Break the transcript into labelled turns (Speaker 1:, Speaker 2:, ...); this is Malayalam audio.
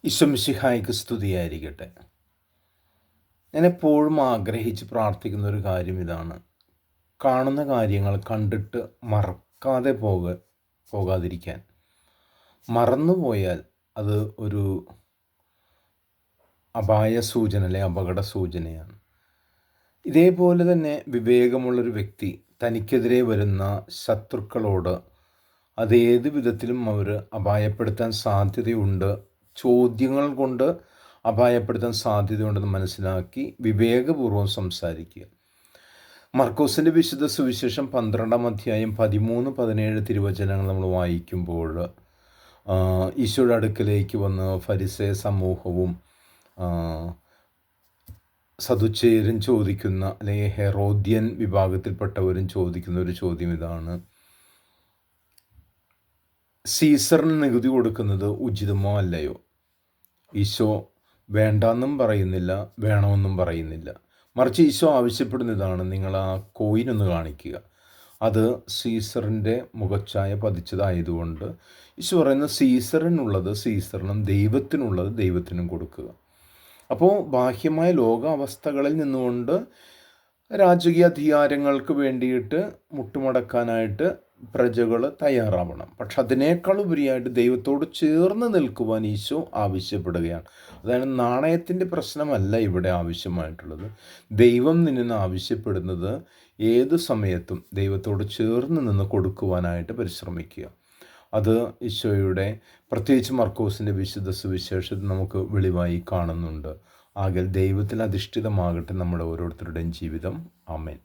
Speaker 1: ഈശോമിശിഹായ്ക്ക് സ്തുതിയായിരിക്കട്ടെ. ഞാൻ എപ്പോഴും ആഗ്രഹിച്ച് പ്രാർത്ഥിക്കുന്ന ഒരു കാര്യം ഇതാണ്: കാണുന്ന കാര്യങ്ങൾ കണ്ടിട്ട് മറക്കാതെ പോകാതിരിക്കാൻ. മറന്നുപോയാൽ അത് ഒരു അപായ സൂചന, അല്ലെങ്കിൽ അപകട സൂചനയാണ്. ഇതേപോലെ തന്നെ വിവേകമുള്ളൊരു വ്യക്തി തനിക്കെതിരെ വരുന്ന ശത്രുക്കളോട് അതേത് വിധത്തിലും അവർ അപായപ്പെടുത്താൻ സാധ്യതയുണ്ട്, ചോദ്യങ്ങൾ കൊണ്ട് അപായപ്പെടുത്താൻ സാധ്യതയുണ്ടെന്ന് മനസ്സിലാക്കി വിവേകപൂർവ്വം സംസാരിക്കുക. മർക്കോസിൻ്റെ വിശുദ്ധ സുവിശേഷം 12-ാം അധ്യായം 13-17 തിരുവചനങ്ങൾ നമ്മൾ വായിക്കുമ്പോൾ ഈശോയുടെ അടുക്കലേക്ക് വന്ന് ഫരിസേയ സമൂഹവും സദുച്ചേയരും ചോദിക്കുന്ന, അല്ലെങ്കിൽ ഹെറോദ്യൻ വിഭാഗത്തിൽപ്പെട്ടവരും ചോദിക്കുന്ന ഒരു ചോദ്യം ഇതാണ്: സീസറിന് നികുതി കൊടുക്കുന്നത് ഉചിതമോ അല്ലയോ? ഈശോ വേണ്ടാന്നും പറയുന്നില്ല, വേണമെന്നും പറയുന്നില്ല. മറിച്ച് ഈശോ ആവശ്യപ്പെടുന്നതാണ്: നിങ്ങൾ ആ കോയിനൊന്ന് കാണിക്കുക. അത് സീസറിൻ്റെ മുഖച്ഛായ പതിച്ചതായതുകൊണ്ട് ഈശോ പറയുന്ന സീസറിനുള്ളത് സീസറിനും ദൈവത്തിനുള്ളത് ദൈവത്തിനും കൊടുക്കുക. അപ്പോൾ ബാഹ്യമായ ലോകാവസ്ഥകളിൽ നിന്നുകൊണ്ട് രാജകീയ അധികാരങ്ങൾക്ക് വേണ്ടിയിട്ട് മുട്ടുമടക്കാനായിട്ട് പ്രജകൾ തയ്യാറാവണം. പക്ഷെ അതിനേക്കാൾ ഉപരിയായിട്ട് ദൈവത്തോട് ചേർന്ന് നിൽക്കുവാൻ ഈശോ ആവശ്യപ്പെടുകയാണ്. അതായത് നാണയത്തിൻ്റെ പ്രശ്നമല്ല ഇവിടെ ആവശ്യമായിട്ടുള്ളത്. ദൈവം നിന്നെ ആവശ്യപ്പെടുന്നത് ഏത് സമയത്തും ദൈവത്തോട് ചേർന്ന് നിന്ന് കൊടുക്കുവാനായിട്ട് പരിശ്രമിക്കുക. അത് ഈശോയുടെ പ്രത്യേകിച്ച് മർക്കോസിൻ്റെ വിശുദ്ധ സുവിശേഷത്തിൽ നമുക്ക് വെളിവായി കാണുന്നുണ്ട്. ആകയാൽ ദൈവത്തിൽ അധിഷ്ഠിതമാകട്ടെ നമ്മുടെ ഓരോരുത്തരുടെയും ജീവിതം. ആമേൻ.